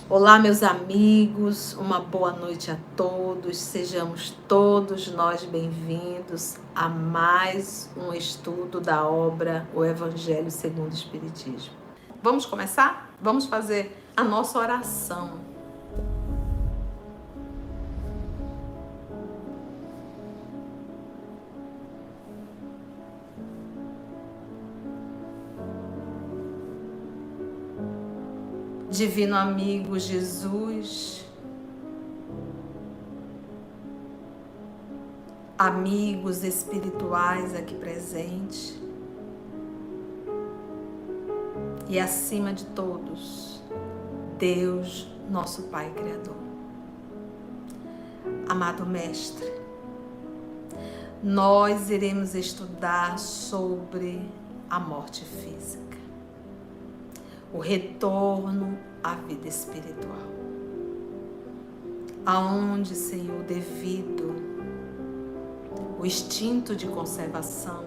Olá, meus amigos, uma boa noite a todos, sejamos todos nós bem-vindos a mais um estudo da obra O Evangelho segundo o Espiritismo. Vamos começar? Vamos fazer a nossa oração. Divino amigo Jesus, amigos espirituais aqui presentes e acima de todos, Deus, nosso Pai Criador. Amado Mestre, nós iremos estudar sobre a morte física, o retorno à vida espiritual, aonde, Senhor, devido o instinto de conservação,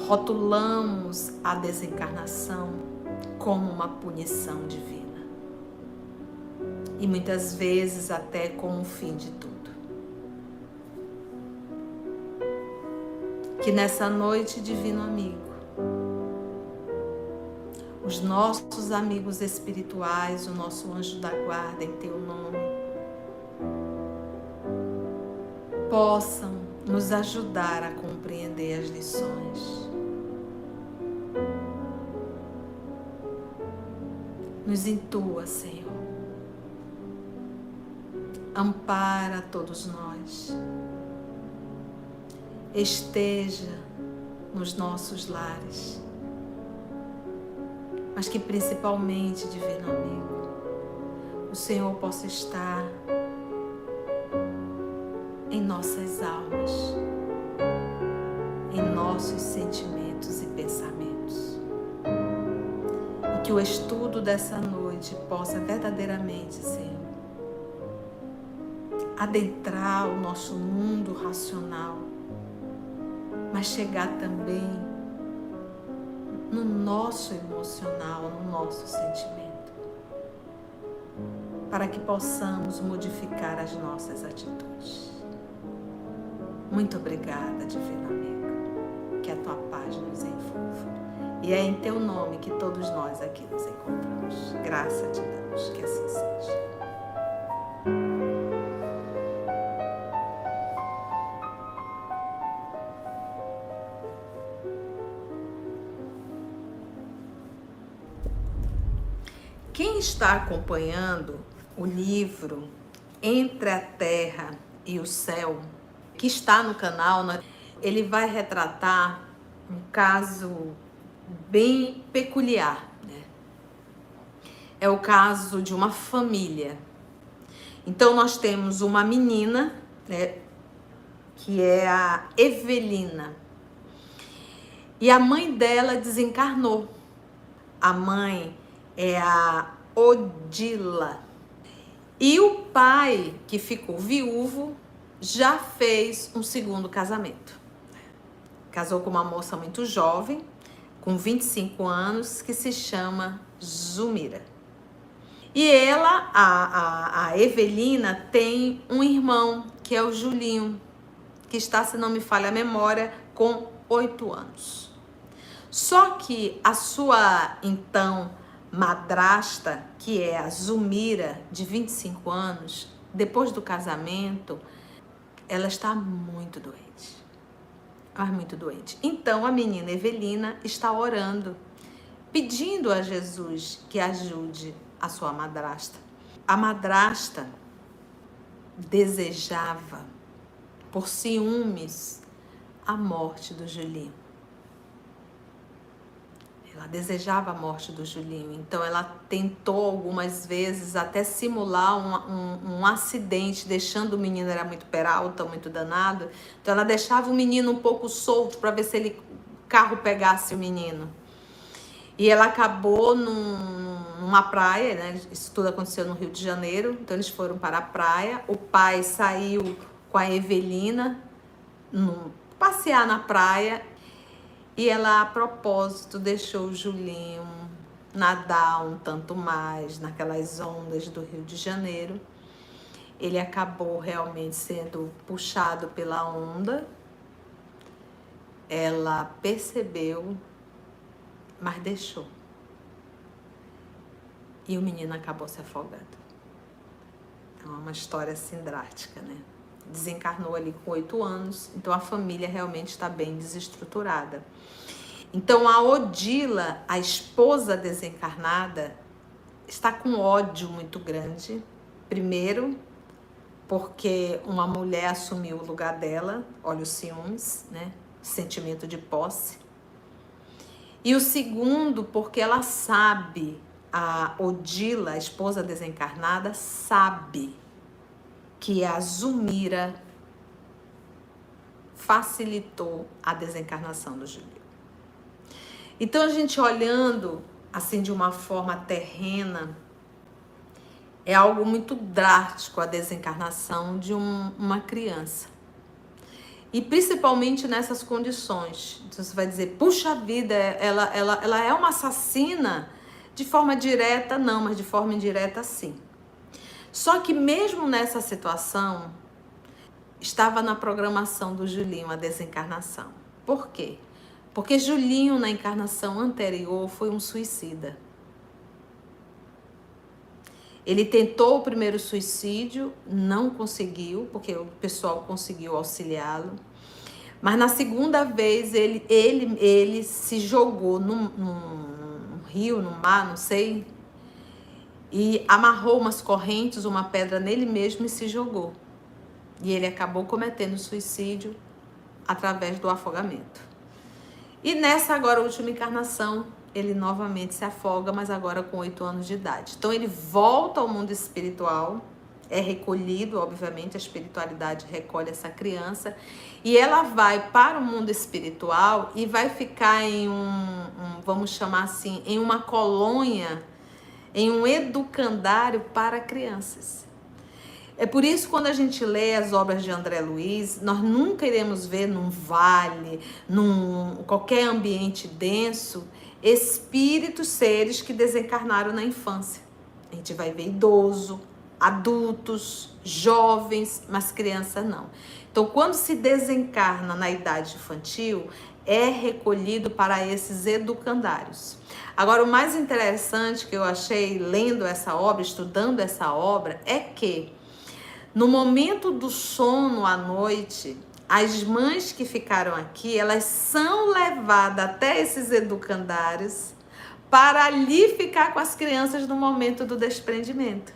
rotulamos a desencarnação como uma punição divina e muitas vezes até como o fim de tudo. Que nessa noite, divino amigo, os nossos amigos espirituais, o nosso anjo da guarda em teu nome, possam nos ajudar a compreender as lições. Nos intua, Senhor. Ampara todos nós. Esteja nos nossos lares. Mas que principalmente, divino amigo, o Senhor possa estar em nossas almas, em nossos sentimentos e pensamentos. E que o estudo dessa noite possa verdadeiramente, Senhor, adentrar o nosso mundo racional, mas chegar também no nosso emocional, no nosso sentimento, para que possamos modificar as nossas atitudes. Muito obrigada, divino amigo, que a tua paz nos envolva. E é em teu nome que todos nós aqui nos encontramos. Graça te damos, que assim seja. Quem está acompanhando o livro Entre a Terra e o Céu, que está no canal, ele vai retratar um caso bem peculiar, né? É o caso de uma família. Então nós temos uma menina, né, que é a Evelina, e a mãe dela desencarnou. A mãe é a Odila. E o pai, que ficou viúvo, já fez um segundo casamento. Casou com uma moça muito jovem, com 25 anos, que se chama Zumira. E ela, a Evelina, tem um irmão, que é o Julinho, que está, se não me falha a memória, com 8 anos. Só que a sua, então, madrasta, que é a Zumira, de 25 anos, depois do casamento, ela está muito doente. Mas muito doente. Então, a menina Evelina está orando, pedindo a Jesus que ajude a sua madrasta. A madrasta desejava, por ciúmes, a morte do Julinho. Ela desejava a morte do Julinho, então ela tentou algumas vezes até simular um acidente, deixando o menino, era muito peralta, muito danado, então ela deixava o menino um pouco solto para ver se o carro pegasse o menino. E ela acabou num numa praia, né? Isso tudo aconteceu no Rio de Janeiro, então eles foram para a praia. O pai saiu com a Evelina passear na praia e ela, a propósito, deixou o Julinho nadar um tanto mais naquelas ondas do Rio de Janeiro. Ele acabou realmente sendo puxado pela onda. Ela percebeu, mas deixou. E o menino acabou se afogando. É uma história assim drástica, né? Desencarnou ali com 8 anos, então a família realmente está bem desestruturada. Então a Odila, a esposa desencarnada, está com ódio muito grande. Primeiro, porque uma mulher assumiu o lugar dela, olha os ciúmes, né? Sentimento de posse. E o segundo, porque ela sabe, a Odila, a esposa desencarnada, sabe que a Zumira facilitou a desencarnação do Julinho. Então a gente olhando assim de uma forma terrena, é algo muito drástico a desencarnação de uma criança. E principalmente nessas condições. Então você vai dizer, puxa vida, ela é uma assassina de forma direta? Não, mas de forma indireta sim. Só que mesmo nessa situação, estava na programação do Julinho a desencarnação. Por quê? Porque Julinho, na encarnação anterior, foi um suicida. Ele tentou o primeiro suicídio, não conseguiu, porque o pessoal conseguiu auxiliá-lo. Mas na segunda vez, ele se jogou num rio, no mar, não sei, e amarrou umas correntes, uma pedra nele mesmo e se jogou. E ele acabou cometendo suicídio através do afogamento. E nessa agora última encarnação, ele novamente se afoga, mas agora com 8 anos de idade. Então ele volta ao mundo espiritual, é recolhido, obviamente, a espiritualidade recolhe essa criança, e ela vai para o mundo espiritual e vai ficar em vamos chamar assim, em uma colônia, em um educandário para crianças. É por isso, quando a gente lê as obras de André Luiz, nós nunca iremos ver num vale, qualquer ambiente denso, espíritos, seres que desencarnaram na infância. A gente vai ver idoso, adultos, jovens, mas criança não. Então, quando se desencarna na idade infantil, é recolhido para esses educandários. Agora, o mais interessante que eu achei lendo essa obra, estudando essa obra, é que no momento do sono à noite, as mães que ficaram aqui, elas são levadas até esses educandários para ali ficar com as crianças no momento do desprendimento.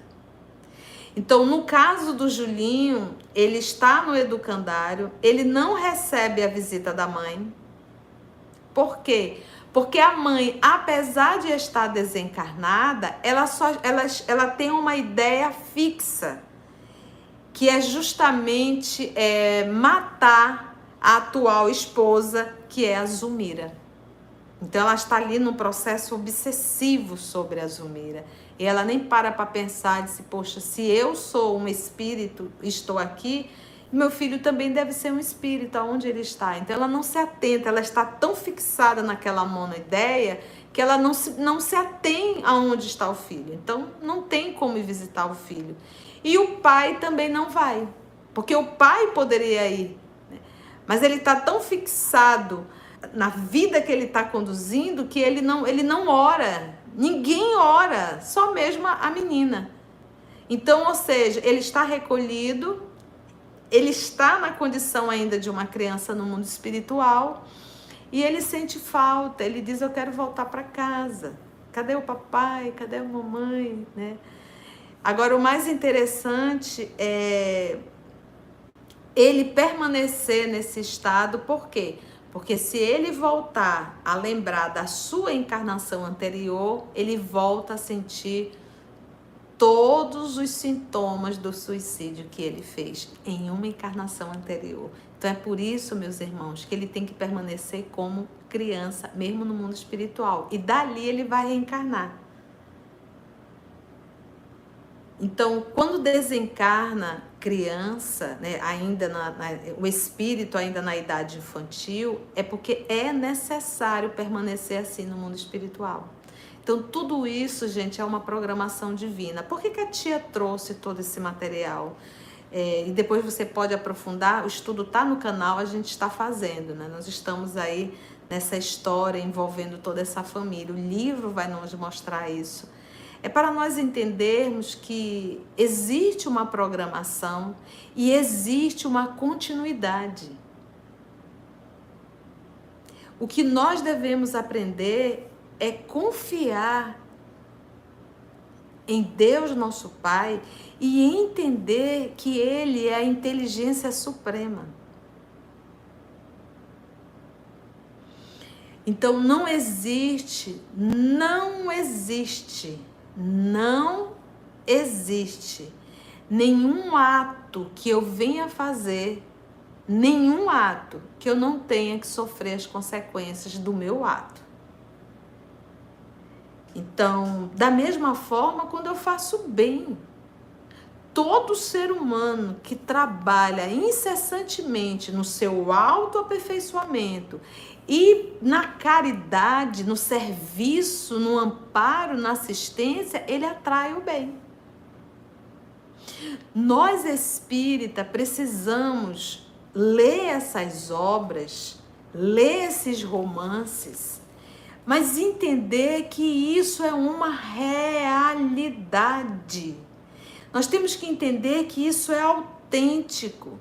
Então, no caso do Julinho, ele está no educandário, ele não recebe a visita da mãe. Por quê? Porque a mãe, apesar de estar desencarnada, ela tem uma ideia fixa, que é justamente matar a atual esposa, que é a Zumira. Então ela está ali num processo obsessivo sobre a Zumira. E ela nem para pensar, diz, poxa, se eu sou um espírito, estou aqui, meu filho também deve ser um espírito, aonde ele está. Então ela não se atenta, ela está tão fixada naquela monoideia que ela não se atém aonde está o filho. Então não tem como ir visitar o filho. E o pai também não vai, porque o pai poderia ir, né? Mas ele está tão fixado na vida que ele está conduzindo que ele não ora. Ninguém ora, só mesmo a menina. Então, ou seja, ele está recolhido, ele está na condição ainda de uma criança no mundo espiritual e ele sente falta, ele diz, eu quero voltar para casa. Cadê o papai? Cadê a mamãe? Né? Agora, o mais interessante é ele permanecer nesse estado, por quê? Porque se ele voltar a lembrar da sua encarnação anterior, ele volta a sentir todos os sintomas do suicídio que ele fez em uma encarnação anterior. Então é por isso, meus irmãos, que ele tem que permanecer como criança, mesmo no mundo espiritual. E dali ele vai reencarnar. Então, quando desencarna criança, né, ainda o espírito ainda na idade infantil, é porque é necessário permanecer assim no mundo espiritual. Então, tudo isso, gente, é uma programação divina. Por que a tia trouxe todo esse material? E depois você pode aprofundar, o estudo está no canal, a gente está fazendo, né? Nós estamos aí nessa história envolvendo toda essa família. O livro vai nos mostrar isso. É para nós entendermos que existe uma programação e existe uma continuidade. O que nós devemos aprender é confiar em Deus, nosso Pai, e entender que Ele é a inteligência suprema. Então não existe nenhum ato que eu venha fazer, nenhum ato que eu não tenha que sofrer as consequências do meu ato. Então, da mesma forma, quando eu faço bem, todo ser humano que trabalha incessantemente no seu autoaperfeiçoamento e na caridade, no serviço, no amparo, na assistência, ele atrai o bem. Nós espírita precisamos ler essas obras, ler esses romances, mas entender que isso é uma realidade. Nós temos que entender que isso é autêntico.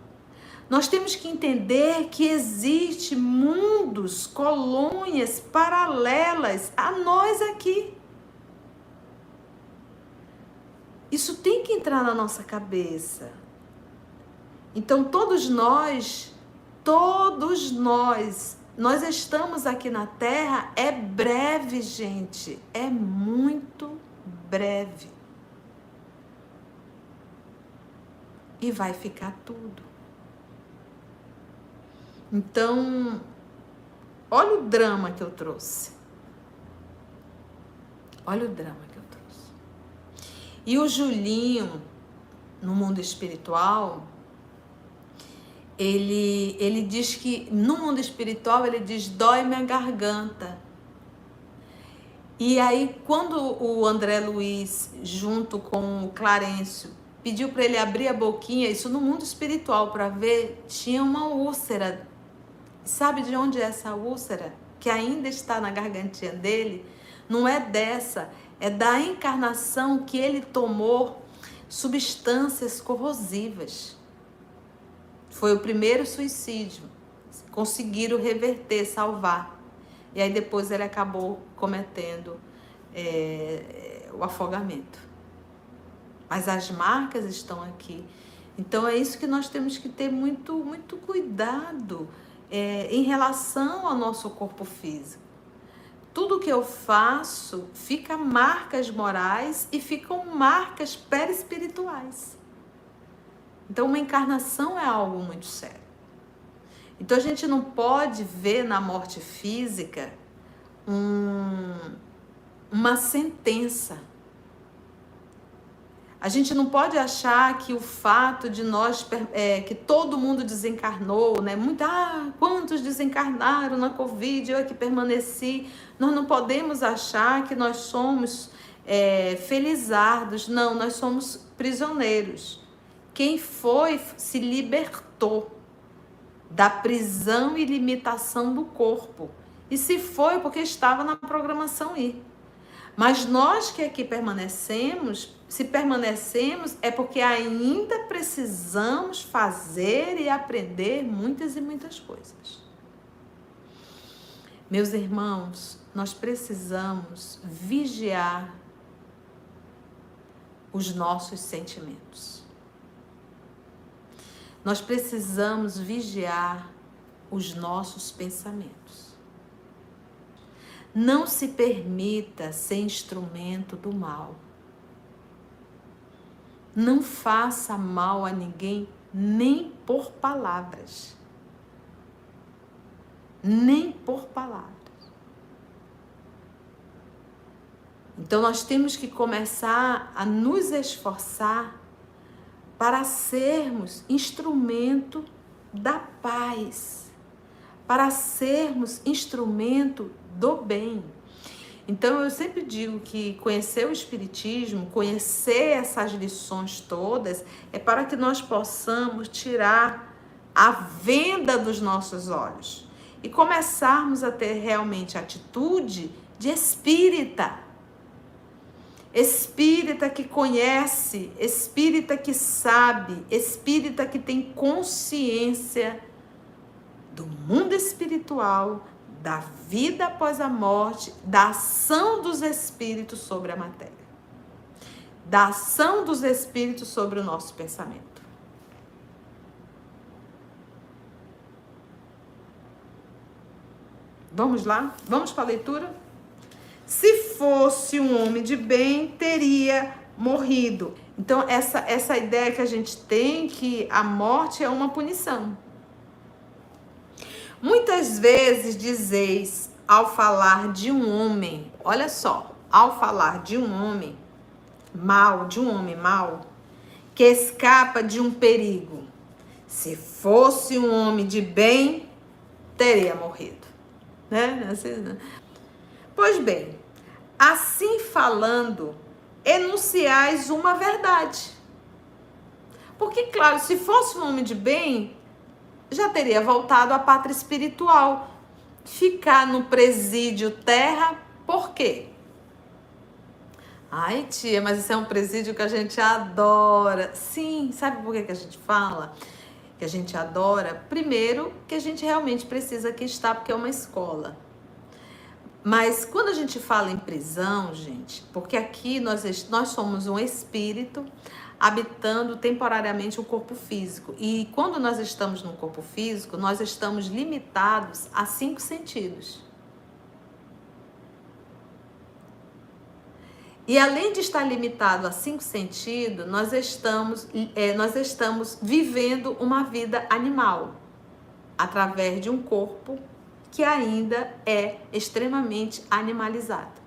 Nós temos que entender que existem mundos, colônias paralelas a nós aqui. Isso tem que entrar na nossa cabeça. Então todos nós estamos aqui na Terra, é breve, gente, é muito breve. E vai ficar tudo. Então, olha o drama que eu trouxe. Olha o drama que eu trouxe. E o Julinho, no mundo espiritual, ele diz que, no mundo espiritual, ele diz, dói minha garganta. E aí, quando o André Luiz, junto com o Clarencio, pediu para ele abrir a boquinha, isso no mundo espiritual, para ver, tinha uma úlcera. Sabe de onde é essa úlcera? Que ainda está na gargantinha dele? Não é dessa, é da encarnação que ele tomou substâncias corrosivas. Foi o primeiro suicídio. Conseguiram reverter, salvar. E aí depois ele acabou cometendo o afogamento. Mas as marcas estão aqui. Então é isso que nós temos que ter muito, muito cuidado em relação ao nosso corpo físico. Tudo que eu faço fica marcas morais e ficam marcas perispirituais. Então uma encarnação é algo muito sério. Então a gente não pode ver na morte física uma sentença. A gente não pode achar que o fato de nós, que todo mundo desencarnou, né? Quantos desencarnaram na Covid, eu é que permaneci. Nós não podemos achar que nós somos felizardos. Não, nós somos prisioneiros. Quem foi se libertou da prisão e limitação do corpo. E se foi porque estava na programação ir. Mas nós que aqui permanecemos, se permanecemos, é porque ainda precisamos fazer e aprender muitas e muitas coisas. Meus irmãos, nós precisamos vigiar os nossos sentimentos. Nós precisamos vigiar os nossos pensamentos. Não se permita ser instrumento do mal. Não faça mal a ninguém, nem por palavras. Nem por palavras. Então nós temos que começar a nos esforçar para sermos instrumento da paz, para sermos instrumento do bem. Então eu sempre digo que conhecer o Espiritismo, conhecer essas lições todas, é para que nós possamos tirar a venda dos nossos olhos e começarmos a ter realmente atitude de espírita. Espírita que conhece, espírita que sabe, espírita que tem consciência do mundo espiritual, da vida após a morte, da ação dos espíritos sobre a matéria, da ação dos espíritos sobre o nosso pensamento. Vamos lá? Vamos para a leitura? Se fosse um homem de bem, teria morrido. Então, essa ideia que a gente tem que a morte é uma punição. Muitas vezes dizeis, ao falar de um homem, olha só, ao falar de um homem mau, que escapa de um perigo, se fosse um homem de bem, teria morrido. Né? Pois bem, assim falando, enunciais uma verdade. Porque, claro, se fosse um homem de bem, já teria voltado à pátria espiritual. Ficar no presídio terra, por quê? Ai, tia, mas isso é um presídio que a gente adora. Sim, sabe por que a gente fala que a gente adora? Primeiro, que a gente realmente precisa que estar, porque é uma escola. Mas quando a gente fala em prisão, gente, porque aqui nós somos um espírito habitando temporariamente o corpo físico. E quando nós estamos no corpo físico, nós estamos limitados a 5 sentidos. E além de estar limitado a 5 sentidos, nós estamos vivendo uma vida animal, através de um corpo que ainda é extremamente animalizado.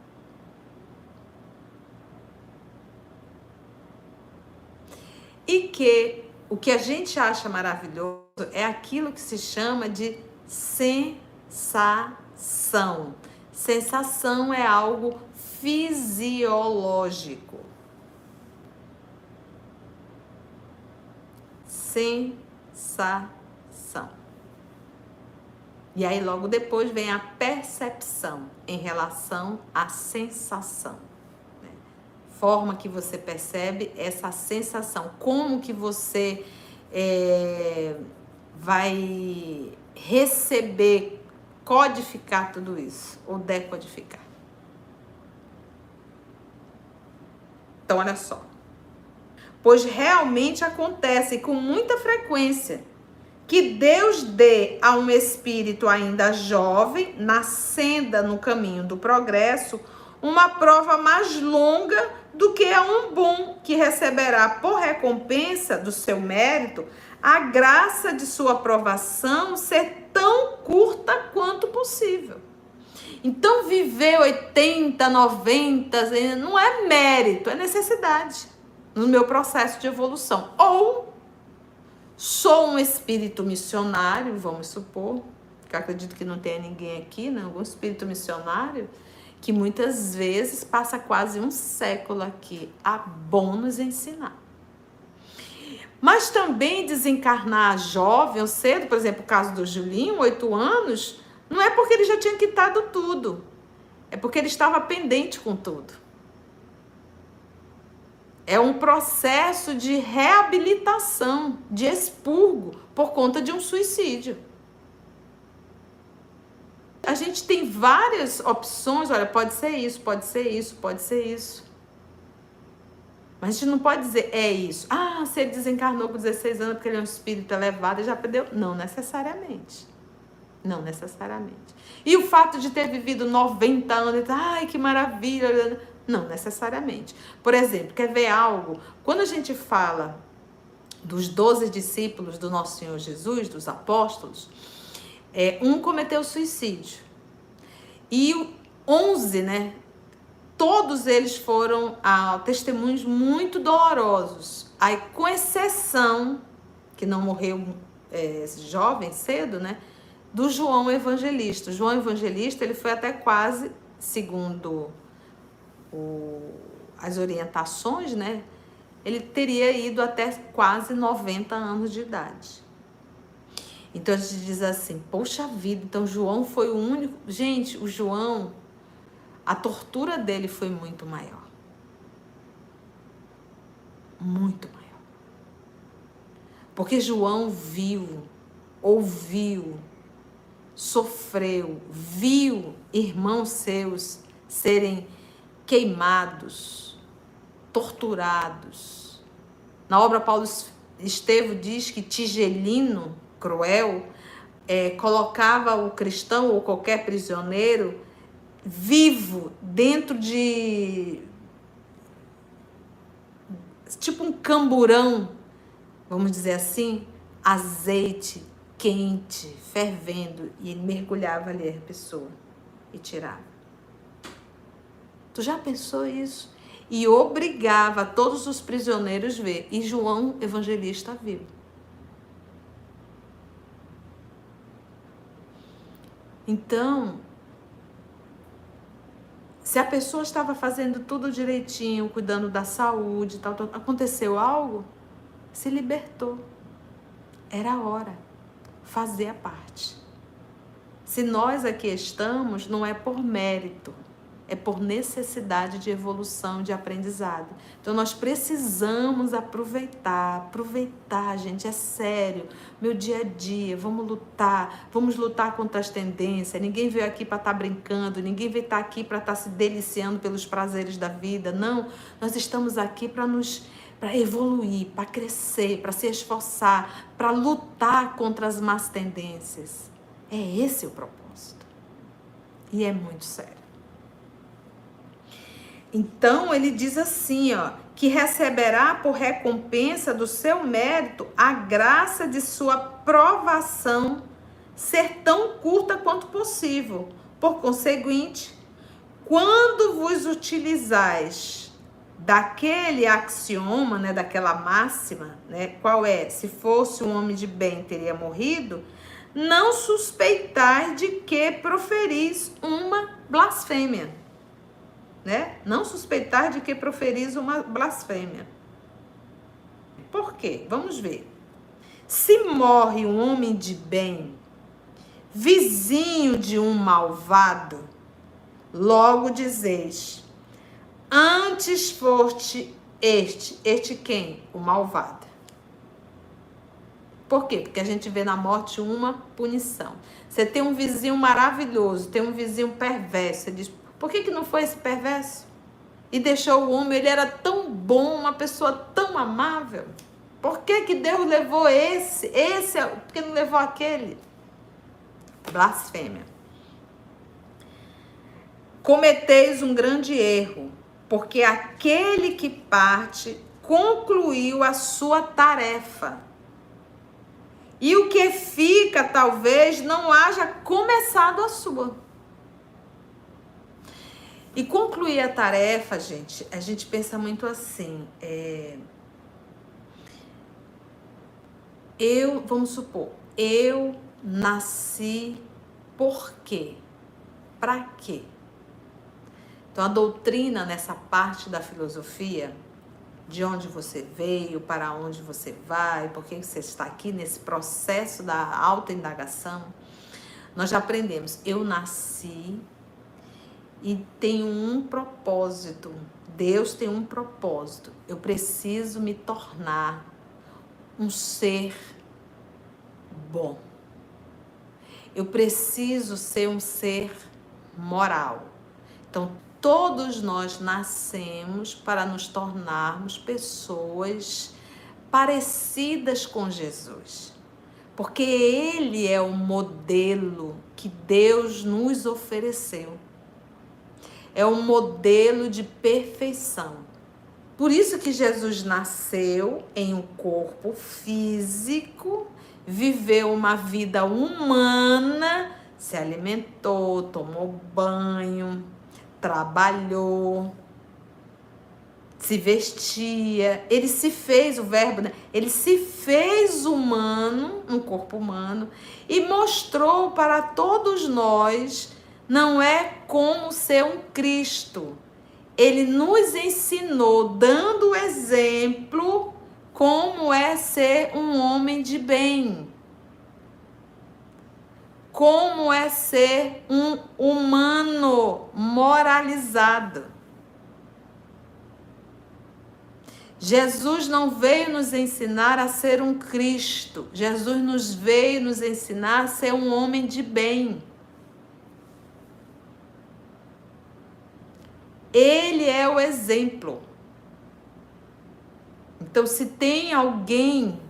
E que o que a gente acha maravilhoso é aquilo que se chama de sensação. Sensação é algo fisiológico. Sensação. E aí logo depois vem a percepção em relação à sensação. Forma que você percebe essa sensação, como que você vai receber, codificar tudo isso, ou decodificar. Então, olha só. Pois realmente acontece com muita frequência que Deus dê a um espírito ainda jovem, nascenda no caminho do progresso, uma prova mais longa do que a um bom que receberá por recompensa do seu mérito a graça de sua aprovação ser tão curta quanto possível. Então viver 80, 90 não é mérito, é necessidade no meu processo de evolução. Ou sou um espírito missionário, vamos supor, que eu acredito que não tenha ninguém aqui, né? Algum espírito missionário que muitas vezes passa quase um século aqui a bom nos ensinar. Mas também desencarnar jovem ou cedo, por exemplo, o caso do Julinho, 8 anos, não é porque ele já tinha quitado tudo, é porque ele estava pendente com tudo. É um processo de reabilitação, de expurgo, por conta de um suicídio. A gente tem várias opções, olha, pode ser isso, pode ser isso, pode ser isso. Mas a gente não pode dizer, é isso. Ah, se ele desencarnou com 16 anos porque ele é um espírito elevado e já perdeu. Não necessariamente. Não necessariamente. E o fato de ter vivido 90 anos, ai, que maravilha. Não necessariamente. Por exemplo, quer ver algo? Quando a gente fala dos 12 discípulos do nosso Senhor Jesus, dos apóstolos, um cometeu suicídio. E 11, né, todos eles foram testemunhos muito dolorosos. Aí, com exceção, que não morreu jovem, cedo, né? Do João Evangelista. O João Evangelista, ele foi até quase, segundo as orientações, né? Ele teria ido até quase 90 anos de idade. Então a gente diz assim, poxa vida, então João foi o único... Gente, o João, a tortura dele foi muito maior. Muito maior. Porque João viu, ouviu, sofreu, viu irmãos seus serem queimados, torturados. Na obra Paulo Estevo diz que Tigelino, cruel, colocava o cristão ou qualquer prisioneiro vivo dentro de tipo um camburão, vamos dizer assim, azeite quente, fervendo, e ele mergulhava ali a pessoa e tirava. Tu já pensou isso? E obrigava todos os prisioneiros a ver. E João Evangelista viu. Então, se a pessoa estava fazendo tudo direitinho, cuidando da saúde, tal, aconteceu algo, se libertou. Era a hora. Fazer a parte. Se nós aqui estamos, não é por mérito, é por necessidade de evolução, de aprendizado. Então nós precisamos aproveitar, gente, é sério, meu dia a dia, vamos lutar contra as tendências. Ninguém veio aqui para estar brincando, ninguém veio estar aqui para estar se deliciando pelos prazeres da vida, não, nós estamos aqui para evoluir, para crescer, para se esforçar, para lutar contra as más tendências. É esse o propósito. E é muito sério. Então, ele diz assim, que receberá por recompensa do seu mérito a graça de sua provação ser tão curta quanto possível. Por conseguinte, quando vos utilizais daquele axioma, né, daquela máxima, né, qual é? Se fosse um homem de bem, teria morrido. Não suspeitais de que proferis uma blasfêmia, né? Não suspeitais de que proferis uma blasfêmia. Por quê? Vamos ver. Se morre um homem de bem, vizinho de um malvado, logo dizeis: antes foste este quem? O malvado. Por quê? Porque a gente vê na morte uma punição. Você tem um vizinho maravilhoso, tem um vizinho perverso. Você diz, por que não foi esse perverso? E deixou o homem, ele era tão bom, uma pessoa tão amável. Por que Deus levou esse, por que não levou aquele? Blasfêmia. Cometeis um grande erro, porque aquele que parte concluiu a sua tarefa. E o que fica, talvez, não haja começado a sua. E concluir a tarefa, gente, a gente pensa muito assim. Vamos supor, eu nasci por quê? Para quê? Então, a doutrina, nessa parte da filosofia, de onde você veio, para onde você vai, por que você está aqui nesse processo da autoindagação, nós já aprendemos. Eu nasci e tenho um propósito. Deus tem um propósito. Eu preciso me tornar um ser bom. Eu preciso ser um ser moral. Então, todos nós nascemos para nos tornarmos pessoas parecidas com Jesus. Porque Ele é o modelo que Deus nos ofereceu. É um modelo de perfeição. Por isso que Jesus nasceu em um corpo físico, viveu uma vida humana, se alimentou, tomou banho, trabalhou, se vestia, ele se fez, o verbo, né? Ele se fez humano, um corpo humano, e mostrou para todos nós, não é como ser um Cristo. Ele nos ensinou, dando o exemplo, como é ser um homem de bem. Como é ser um humano moralizado. Jesus não veio nos ensinar a ser um Cristo. Jesus nos veio nos ensinar a ser um homem de bem. Ele é o exemplo. Então, se tem alguém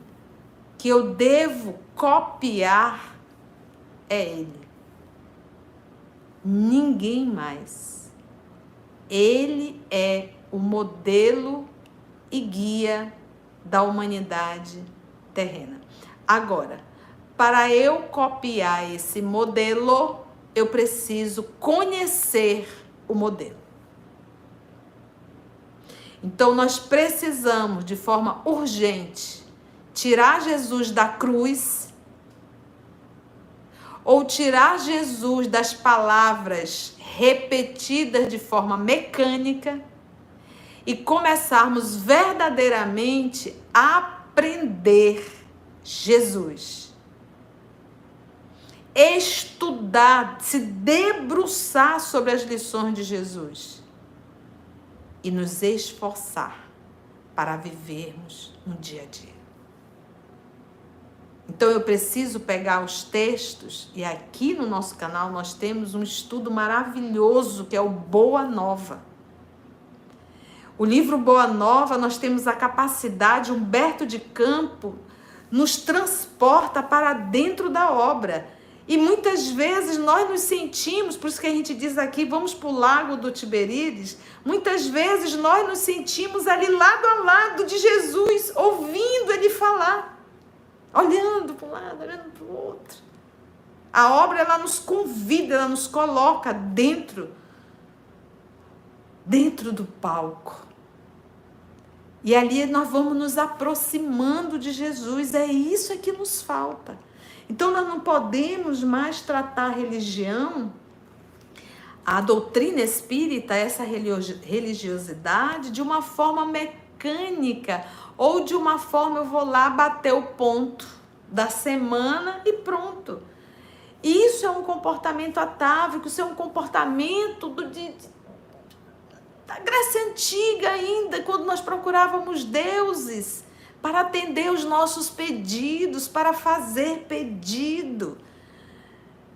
que eu devo copiar, é ele. Ninguém mais. Ele é o modelo e guia da humanidade terrena. Agora, para eu copiar esse modelo, eu preciso conhecer o modelo. Então, nós precisamos, de forma urgente, tirar Jesus da cruz, ou tirar Jesus das palavras repetidas de forma mecânica, e começarmos verdadeiramente a aprender Jesus. Estudar, se debruçar sobre as lições de Jesus. E nos esforçar para vivermos no dia a dia. Então eu preciso pegar os textos, e aqui no nosso canal nós temos um estudo maravilhoso que é o Boa Nova. O livro Boa Nova, nós temos a capacidade, Humberto de Campos nos transporta para dentro da obra. E muitas vezes nós nos sentimos, por isso que a gente diz aqui, vamos para o lago do Tiberíades, muitas vezes nós nos sentimos ali lado a lado de Jesus, ouvindo ele falar, olhando para um lado, olhando para o outro. A obra, ela nos convida, ela nos coloca dentro do palco. E ali nós vamos nos aproximando de Jesus. É isso que nos falta. Então nós não podemos mais tratar a religião, a doutrina espírita, essa religiosidade, de uma forma mecânica, ou de uma forma, eu vou lá bater o ponto da semana e pronto. Isso é um comportamento atávico, isso é um comportamento da Grécia Antiga ainda, quando nós procurávamos deuses para atender os nossos pedidos, para fazer pedido.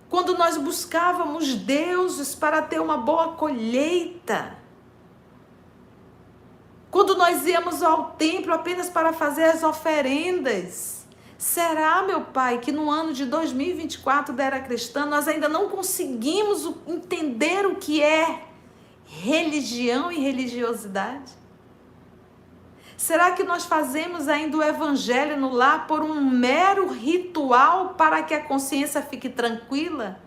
Quando nós buscávamos deuses para ter uma boa colheita. Quando nós íamos ao templo apenas para fazer as oferendas. Será, meu Pai, que no ano de 2024 da era cristã nós ainda não conseguimos entender o que é religião e religiosidade? Será que nós fazemos ainda o evangelho no lar por um mero ritual para que a consciência fique tranquila?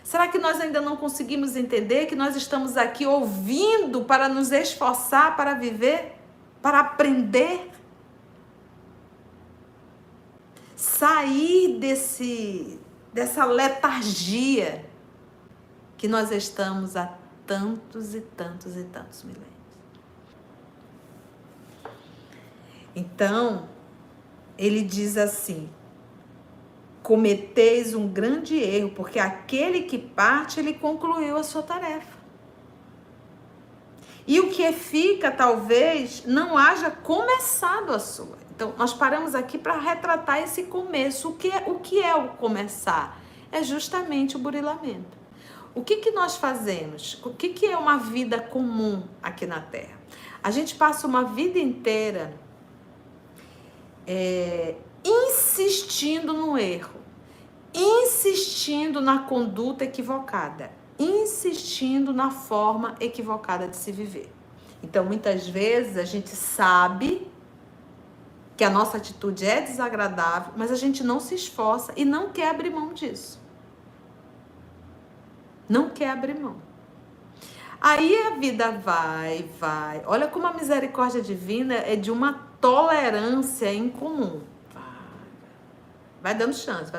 Será que nós ainda não conseguimos entender que nós estamos aqui ouvindo para nos esforçar para viver, para aprender? Sair dessa letargia que nós estamos há tantos e tantos e tantos milênios. Então, ele diz assim: cometeis um grande erro, porque aquele que parte, ele concluiu a sua tarefa. E o que fica, talvez, não haja começado a sua. Então, nós paramos aqui para retratar esse começo. O que é o começar? É justamente o burilamento. O que nós fazemos? O que é uma vida comum aqui na Terra? A gente passa uma vida inteira insistindo no erro, insistindo na conduta equivocada, insistindo na forma equivocada de se viver. Então, muitas vezes, a gente sabe que a nossa atitude é desagradável, mas a gente não se esforça e não quer abrir mão disso. Não quer abrir mão. Aí a vida vai. Olha como a misericórdia divina é de uma tolerância incomum. Vai dando chance.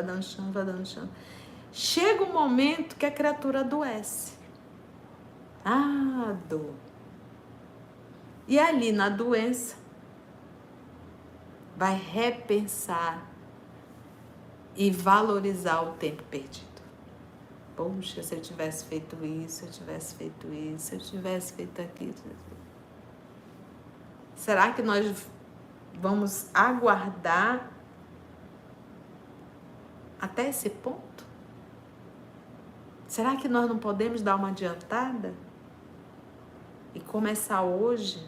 Chega um momento que a criatura adoece. Dor. E ali na doença, vai repensar e valorizar o tempo perdido. Poxa, se eu tivesse feito isso, se eu tivesse feito aquilo. Será que nós vamos aguardar até esse ponto? Será que nós não podemos dar uma adiantada? E começar hoje?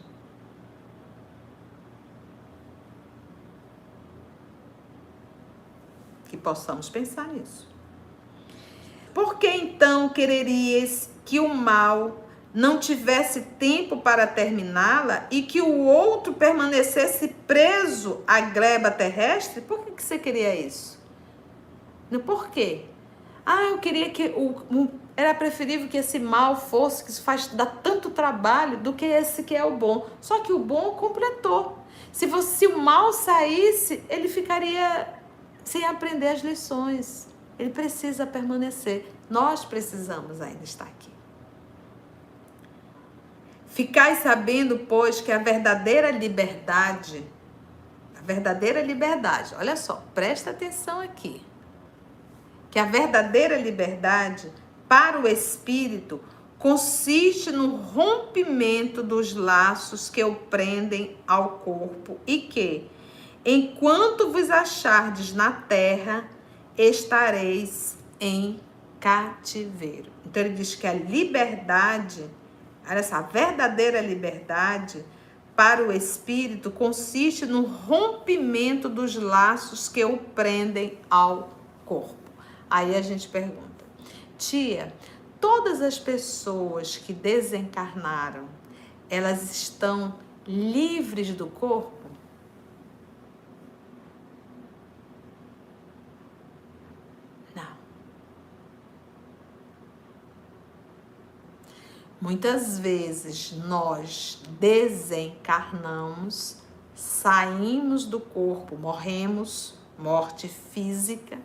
Que possamos pensar nisso. Por que então quererias que o mal não tivesse tempo para terminá-la e que o outro permanecesse preso à gleba terrestre? Por que você queria isso? Por quê? Eu queria que era preferível que esse mal fosse, que dá tanto trabalho, do que esse que é o bom. Só que o bom completou. Se o mal saísse, ele ficaria sem aprender as lições. Ele precisa permanecer. Nós precisamos ainda estar aqui. Ficai sabendo, pois, que a verdadeira liberdade, olha só, presta atenção aqui, que a verdadeira liberdade para o espírito consiste no rompimento dos laços que o prendem ao corpo e que, enquanto vos achardes na terra, estareis em cativeiro. Então ele diz que a liberdade, olha só, a verdadeira liberdade para o espírito consiste no rompimento dos laços que o prendem ao corpo. Aí a gente pergunta, tia, todas as pessoas que desencarnaram, elas estão livres do corpo? Muitas vezes nós desencarnamos, saímos do corpo, morremos, morte física,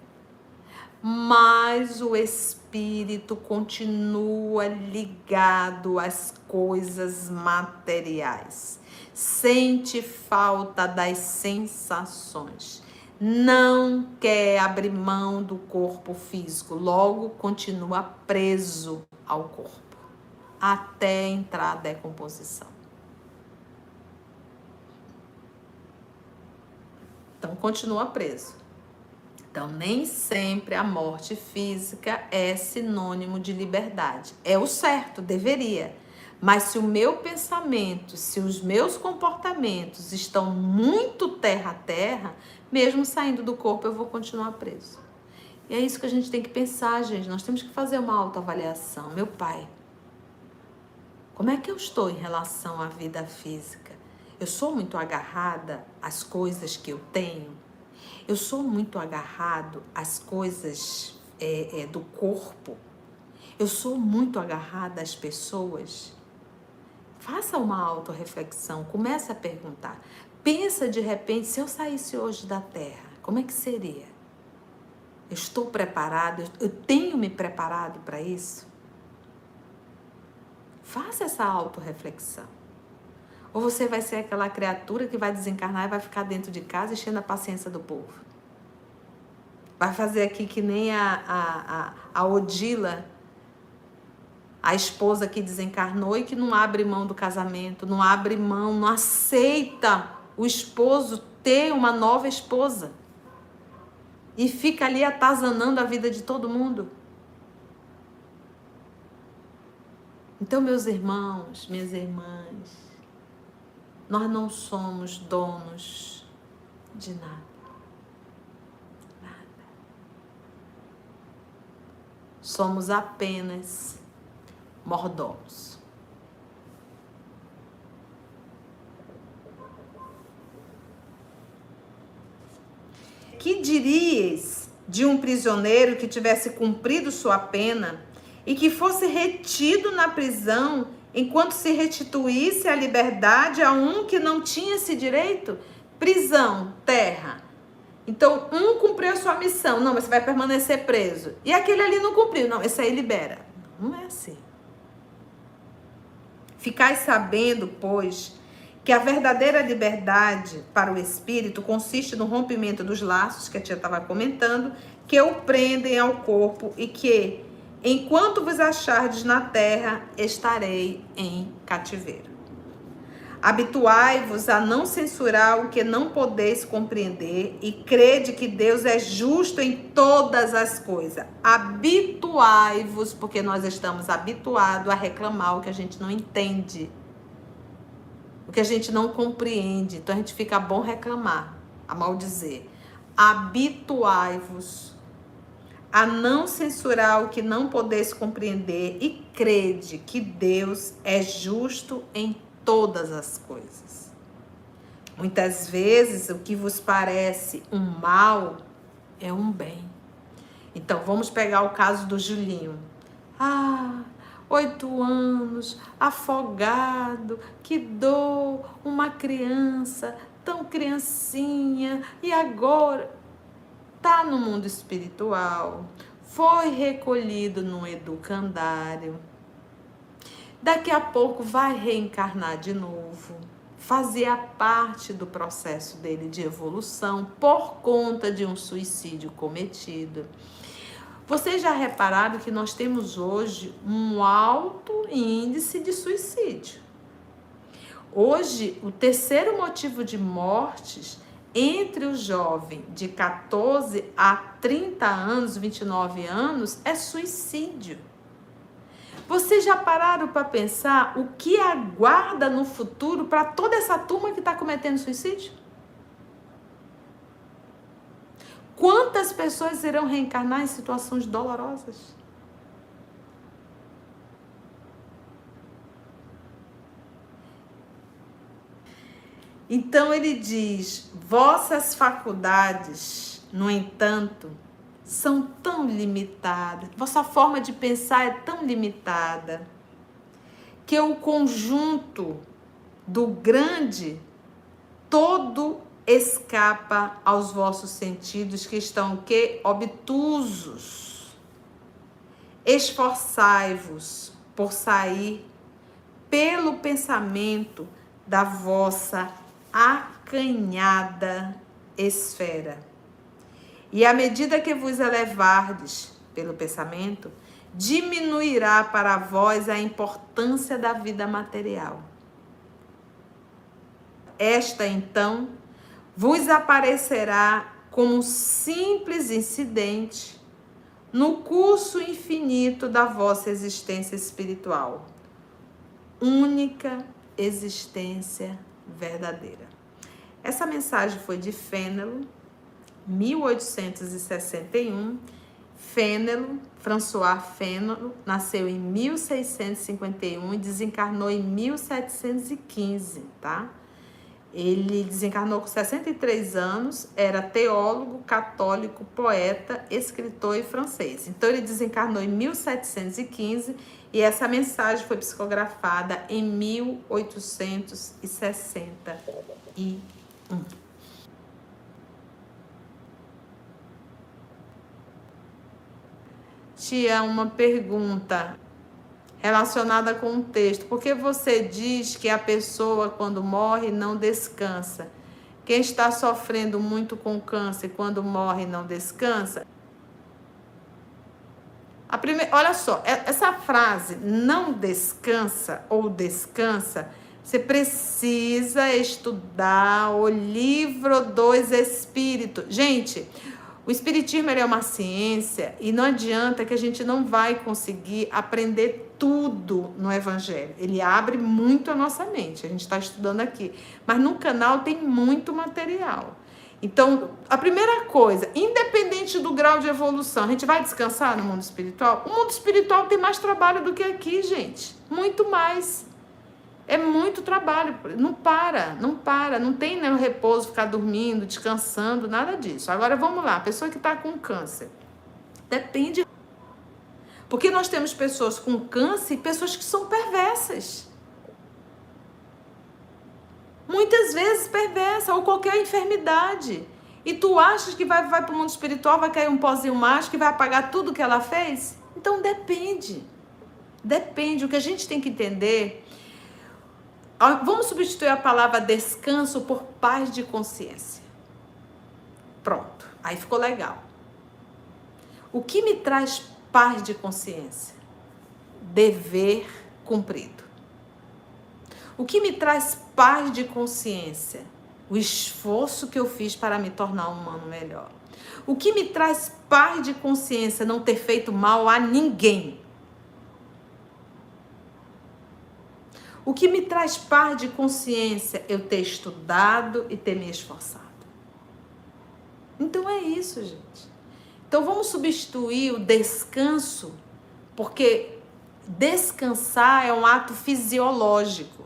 mas o espírito continua ligado às coisas materiais, sente falta das sensações, não quer abrir mão do corpo físico, logo continua preso ao corpo. Até entrar a decomposição. Então, continua preso. Então, nem sempre a morte física é sinônimo de liberdade. É o certo, deveria. Mas se o meu pensamento, se os meus comportamentos estão muito terra a terra, mesmo saindo do corpo, eu vou continuar preso. E é isso que a gente tem que pensar, gente. Nós temos que fazer uma autoavaliação. Meu pai, como é que eu estou em relação à vida física? Eu sou muito agarrada às coisas que eu tenho? Eu sou muito agarrado às coisas do corpo? Eu sou muito agarrada às pessoas? Faça uma autorreflexão, comece a perguntar. Pensa de repente, se eu saísse hoje da Terra, como é que seria? Eu estou preparado? Eu tenho me preparado para isso? Faça essa autorreflexão. Ou você vai ser aquela criatura que vai desencarnar e vai ficar dentro de casa enchendo a paciência do povo. Vai fazer aqui que nem a Odila, a esposa que desencarnou e que não abre mão do casamento, não abre mão, não aceita o esposo ter uma nova esposa. E fica ali atazanando a vida de todo mundo. Então, meus irmãos, minhas irmãs, nós não somos donos de nada. Nada. Somos apenas mordomos. Que dirias de um prisioneiro que tivesse cumprido sua pena e que fosse retido na prisão enquanto se restituísse a liberdade a um que não tinha esse direito? Prisão, terra. Então, um cumpriu a sua missão. Não, mas você vai permanecer preso. E aquele ali não cumpriu. Não, esse aí libera. Não é assim. Ficai sabendo, pois, que a verdadeira liberdade para o espírito consiste no rompimento dos laços, que a tia estava comentando, que o prendem ao corpo e que, enquanto vos achardes na terra, estarei em cativeiro. Habituai-vos a não censurar o que não podeis compreender e crede que Deus é justo em todas as coisas. Habituai-vos, porque nós estamos habituados a reclamar o que a gente não entende, o que a gente não compreende. Então a gente fica bom reclamar, a maldizer. Habituai-vos a não censurar o que não podeis compreender e crede que Deus é justo em todas as coisas. Muitas vezes o que vos parece um mal é um bem. Então vamos pegar o caso do Julinho. 8 anos, afogado, que dor, uma criança, tão criancinha, e agora tá no mundo espiritual, foi recolhido num educandário. Daqui a pouco vai reencarnar de novo, fazia parte do processo dele de evolução por conta de um suicídio cometido. Vocês já repararam que nós temos hoje um alto índice de suicídio? Hoje, o terceiro motivo de mortes entre o jovem de 14 a 30 anos, 29 anos, é suicídio. Vocês já pararam para pensar o que aguarda no futuro para toda essa turma que está cometendo suicídio? Quantas pessoas irão reencarnar em situações dolorosas? Então ele diz: vossas faculdades, no entanto, são tão limitadas, vossa forma de pensar é tão limitada, que o conjunto do grande todo escapa aos vossos sentidos, que estão o quê? Obtusos. Esforçai-vos por sair pelo pensamento da vossa acanhada esfera. E à medida que vos elevardes pelo pensamento, diminuirá para vós a importância da vida material. Esta, então, vos aparecerá como um simples incidente no curso infinito da vossa existência espiritual. Única existência verdadeira. Essa mensagem foi de Fénelon, 1861. Fénelon, François Fénelon, nasceu em 1651 e desencarnou em 1715, tá? Ele desencarnou com 63 anos, era teólogo, católico, poeta, escritor e francês. Então ele desencarnou em 1715 e essa mensagem foi psicografada em 1861. Tia, uma pergunta relacionada com o texto. Por que você diz que a pessoa, quando morre, não descansa? Quem está sofrendo muito com câncer, quando morre, não descansa? Olha só, essa frase, não descansa ou descansa, você precisa estudar o livro dos Espíritos. Gente, o Espiritismo ele é uma ciência e não adianta que a gente não vai conseguir aprender tudo no Evangelho. Ele abre muito a nossa mente, a gente está estudando aqui. Mas no canal tem muito material. Então, a primeira coisa, independente do grau de evolução, a gente vai descansar no mundo espiritual? O mundo espiritual tem mais trabalho do que aqui, gente. Muito mais. É muito trabalho, não para, não tem nem o repouso, ficar dormindo, descansando, nada disso. Agora vamos lá, a pessoa que está com câncer, depende, Porque nós temos pessoas com câncer e pessoas que são perversas. Muitas vezes perversa, ou qualquer enfermidade. E tu achas que vai para o mundo espiritual, vai cair um pozinho mágico, que vai apagar tudo que ela fez? Então depende. Depende. O que a gente tem que entender... Vamos substituir a palavra descanso por paz de consciência. Pronto. Aí ficou legal. O que me traz paz de consciência? Dever cumprido. O que me traz paz de consciência? O esforço que eu fiz para me tornar um humano melhor. O que me traz paz de consciência? Não ter feito mal a ninguém. O que me traz paz de consciência? Eu ter estudado e ter me esforçado. Então é isso, gente. Então vamos substituir o descanso, porque descansar é um ato fisiológico.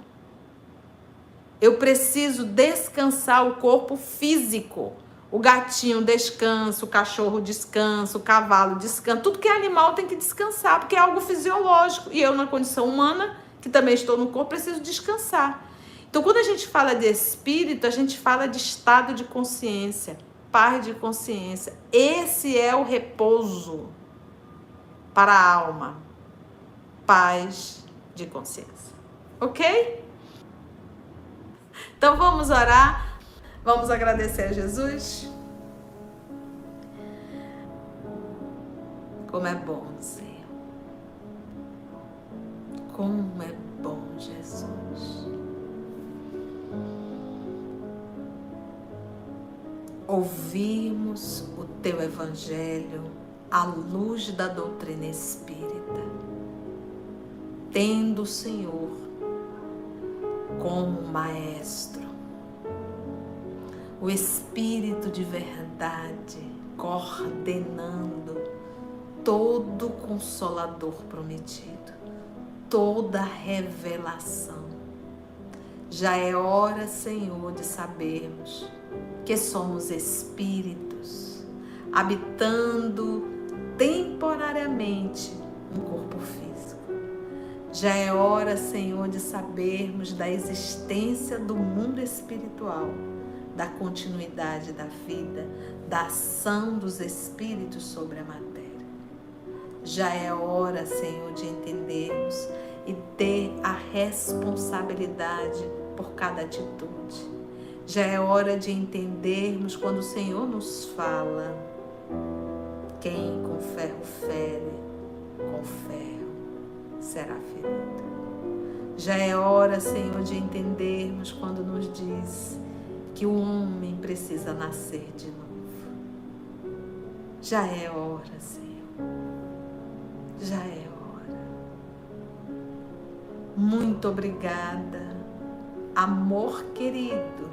Eu preciso descansar o corpo físico. O gatinho descansa, o cachorro descansa, o cavalo descansa. Tudo que é animal tem que descansar, porque é algo fisiológico. E eu, na condição humana, que também estou no corpo, preciso descansar. Então, quando a gente fala de espírito, a gente fala de estado de consciência, paz de consciência. Esse é o repouso para a alma. Paz de consciência. Ok? Então vamos orar, vamos agradecer a Jesus. Como é bom, Senhor. Como é bom, Jesus. Ouvirmos o Teu Evangelho à luz da doutrina espírita, tendo o Senhor como maestro, o Espírito de verdade coordenando todo o Consolador prometido, toda revelação. Já é hora, Senhor, de sabermos que somos espíritos habitando temporariamente um corpo físico. Já é hora, Senhor, de sabermos da existência do mundo espiritual, da continuidade da vida, da ação dos espíritos sobre a matéria. Já é hora, Senhor, de entendermos e ter a responsabilidade por cada atitude. Já é hora de entendermos quando o Senhor nos fala: quem com ferro fere, com ferro será ferido. Já é hora, Senhor, de entendermos quando nos diz que o homem precisa nascer de novo. Já é hora, Senhor. Já é hora. Muito obrigada, amor querido,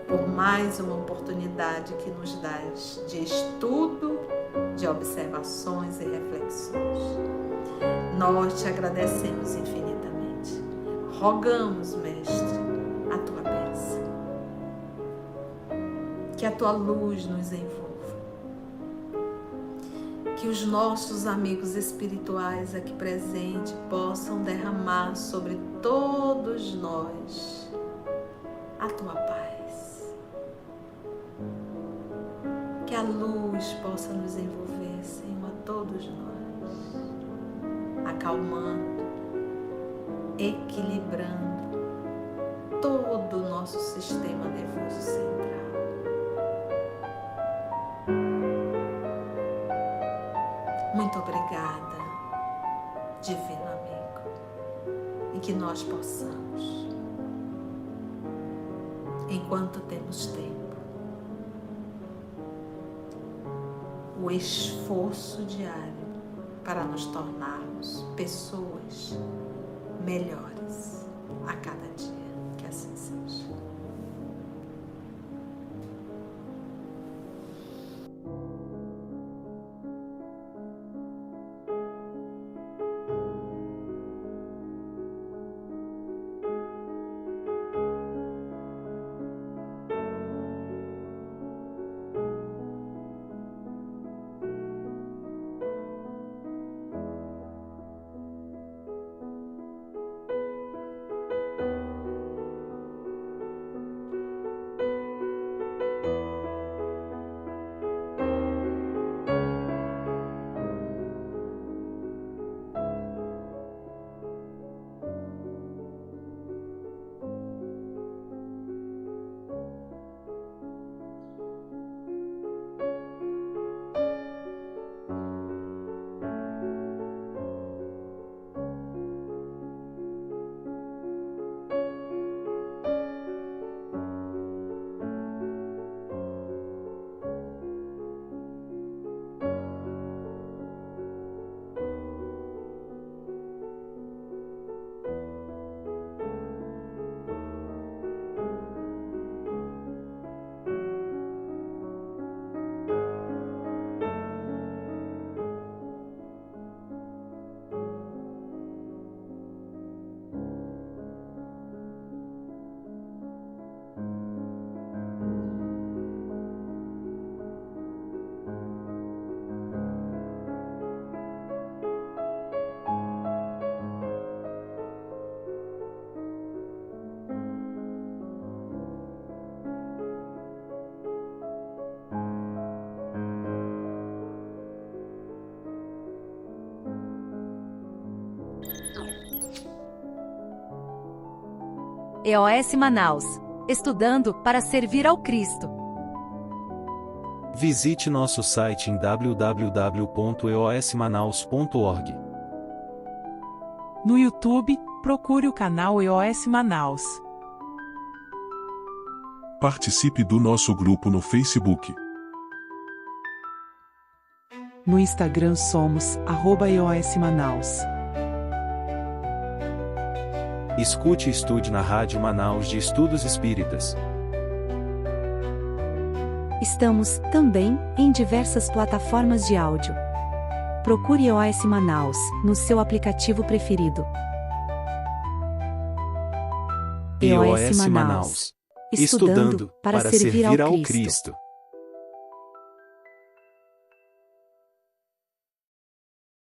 por mais uma oportunidade que nos dás de estudo, de observações e reflexões. Nós te agradecemos infinitamente. Rogamos, Mestre, a tua bênção. Que a tua luz nos envolva. Que os nossos amigos espirituais aqui presentes possam derramar sobre todos nós a tua paz. Que a luz possa nos envolver, Senhor, a todos nós, acalmando, equilibrando todo o nosso sistema nervoso central. Muito obrigada, divino amigo, e que nós possamos, enquanto temos tempo, o esforço diário para nos tornarmos pessoas melhores a cada dia. Que assim seja. EOS Manaus. Estudando para servir ao Cristo. Visite nosso site em www.eosmanaus.org. No YouTube, procure o canal EOS Manaus. Participe do nosso grupo no Facebook. No Instagram somos @EOS Manaus. Escute e estude na Rádio Manaus de Estudos Espíritas. Estamos, também, em diversas plataformas de áudio. Procure EOS Manaus, no seu aplicativo preferido. EOS Manaus. Estudando para servir ao Cristo.